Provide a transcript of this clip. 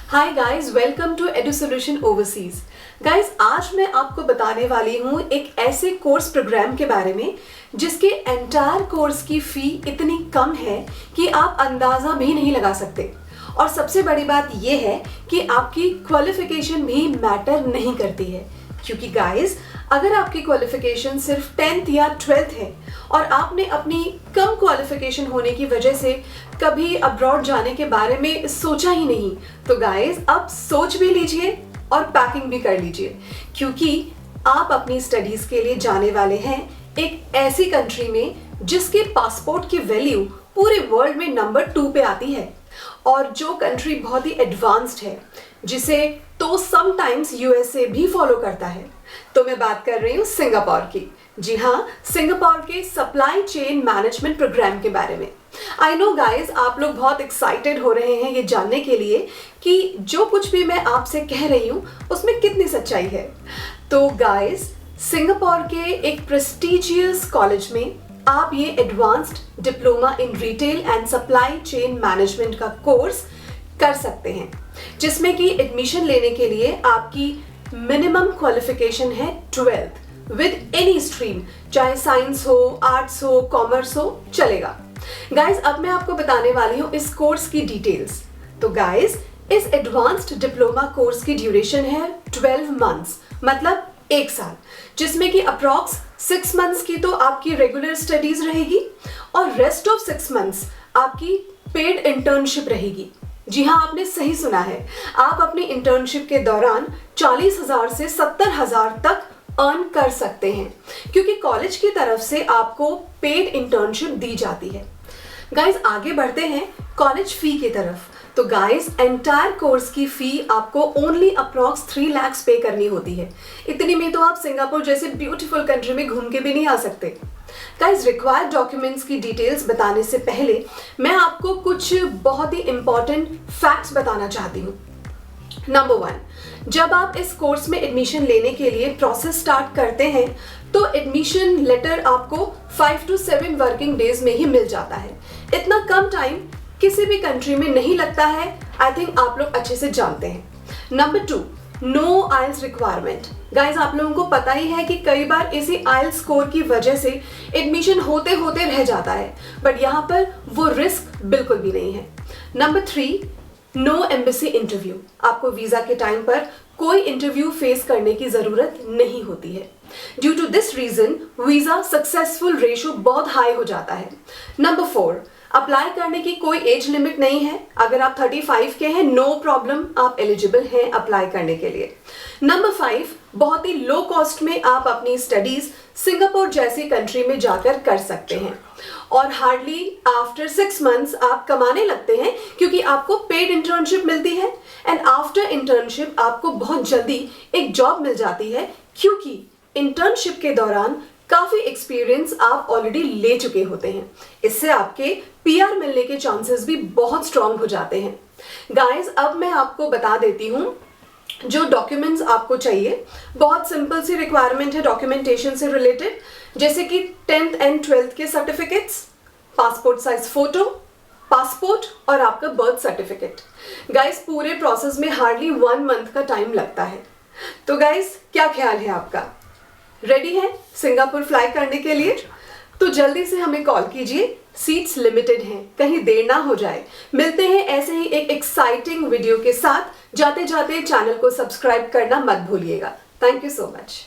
Hi guys, welcome to Edusolution overseas. Guys, आज मैं आपको बताने वाली हूँ एक ऐसे कोर्स प्रोग्राम के बारे में जिसके एंटायर कोर्स की फ़ी इतनी कम है कि आप अंदाज़ा भी नहीं लगा सकते। और सबसे बड़ी बात यह है कि आपकी क्वालिफिकेशन भी मैटर नहीं करती है, क्योंकि गाइस अगर आपकी क्वालिफिकेशन सिर्फ 10th या 12th है और आपने अपनी कम क्वालिफिकेशन होने की वजह से कभी अब्रॉड जाने के बारे में सोचा ही नहीं, तो गाइस अब सोच भी लीजिए और पैकिंग भी कर लीजिए, क्योंकि आप अपनी स्टडीज के लिए जाने वाले हैं एक ऐसी कंट्री में जिसके पासपोर्ट की वैल्यू पूरे वर्ल्ड में नंबर 2 पे आती है और जो कंट्री बहुत ही एडवांस्ड है, जिसे तो समटाइम्स यूएसए भी फॉलो करता है। तो मैं बात कर रही हूँ सिंगापुर की। जी हाँ, सिंगापुर के सप्लाई चेन मैनेजमेंट प्रोग्राम के बारे में। आई नो गाइज, आप लोग बहुत एक्साइटेड हो रहे हैं ये जानने के लिए कि जो कुछ भी मैं आपसे कह रही हूँ उसमें कितनी सच्चाई है। तो गाइज, सिंगापुर के एक प्रेस्टिजियस कॉलेज में आप ये advanced diploma in retail and supply chain management का कोर्स कर सकते हैं, जिसमें कि एडमिशन लेने के लिए आपकी मिनिमम क्वालिफिकेशन है 12th विद एनी स्ट्रीम, चाहे साइंस हो, आर्ट्स हो, कॉमर्स हो, चलेगा। गाइज, अब मैं आपको बताने वाली हूँ इस कोर्स की डिटेल्स। तो गाइज, इस एडवांस्ड डिप्लोमा कोर्स की ड्यूरेशन है 12 मंथ्स, मतलब 1 साल, जिसमें कि अप्रॉक्स 6 मंथ्स की तो आपकी रेगुलर स्टडीज रहेगी और रेस्ट ऑफ 6 मंथ्स आपकी पेड इंटर्नशिप रहेगी। जी हाँ, आपने सही सुना है, आप अपनी इंटर्नशिप के दौरान 40,000 से 70,000 तक अर्न कर सकते हैं, क्योंकि कॉलेज की तरफ से आपको पेड इंटर्नशिप दी जाती है। गाइज, आगे बढ़ते हैं कॉलेज फी की तरफ। तो गाइज, एंटायर कोर्स की फी आपको ओनली अप्रॉक्स 3 lakhs पे करनी होती है। इतनी में तो आप सिंगापुर जैसे ब्यूटीफुल कंट्री में घूम के भी नहीं आ सकते। गाइज, रिक्वायर्ड डॉक्यूमेंट्स की डिटेल्स बताने से पहले मैं आपको कुछ बहुत ही इंपॉर्टेंट फैक्ट्स बताना चाहती हूँ। नंबर 1, जब आप इस कोर्स में एडमिशन लेने के लिए प्रोसेस स्टार्ट करते हैं तो एडमिशन लेटर आपको 5 to 7 वर्किंग डेज में ही मिल जाता है। इतना कम टाइम किसी भी कंट्री में नहीं लगता है, आई थिंक आप लोग अच्छे से जानते हैं। नंबर 2, नो आइल्स रिक्वायरमेंट। गाइज, आप लोगों को पता ही है कि कई बार इसी आइल्स स्कोर की वजह से एडमिशन होते होते रह जाता है, बट यहाँ पर वो रिस्क बिल्कुल भी नहीं है। Number 3, no embassy interview. आपको वीजा के टाइम पर कोई इंटरव्यू फेस करने की जरूरत नहीं होती है। Due to this reason visa successful ratio बहुत हाई हो जाता है। नंबर 4, अप्लाई करने की कोई एज लिमिट नहीं है। अगर आप 35 के हैं, नो प्रॉब्लम, आप एलिजिबल हैं अप्लाई करने के लिए। नंबर 5, बहुत ही लो कॉस्ट में आप अपनी स्टडीज सिंगापुर जैसी कंट्री में जाकर कर सकते हैं और हार्डली आफ्टर 6 मंथ्स आप कमाने लगते हैं, क्योंकि आपको पेड इंटर्नशिप मिलती है एंड आफ्टर इंटर्नशिप आपको बहुत जल्दी एक जॉब मिल जाती है, क्योंकि इंटर्नशिप के दौरान काफी एक्सपीरियंस आप ऑलरेडी ले चुके होते हैं। इससे आपके पीआर मिलने के चांसेस भी बहुत स्ट्रांग हो जाते हैं। गाइस, अब मैं आपको बता देती हूँ जो डॉक्यूमेंट्स आपको चाहिए। बहुत सिंपल सी रिक्वायरमेंट है डॉक्यूमेंटेशन से रिलेटेड, जैसे कि 10th एंड 12th के certificates, passport size photo, passport और आपका बर्थ सर्टिफिकेट। गाइस, पूरे प्रोसेस में हार्डली 1 मंथ का टाइम लगता है। तो गाइस, क्या ख्याल है आपका? रेडी है सिंगापुर फ्लाई करने के लिए? तो जल्दी से हमें कॉल कीजिए, सीट्स लिमिटेड हैं, कहीं देर ना हो जाए। मिलते हैं ऐसे ही एक एक्साइटिंग वीडियो के साथ। जाते जाते चैनल को सब्सक्राइब करना मत भूलिएगा। Thank you so much.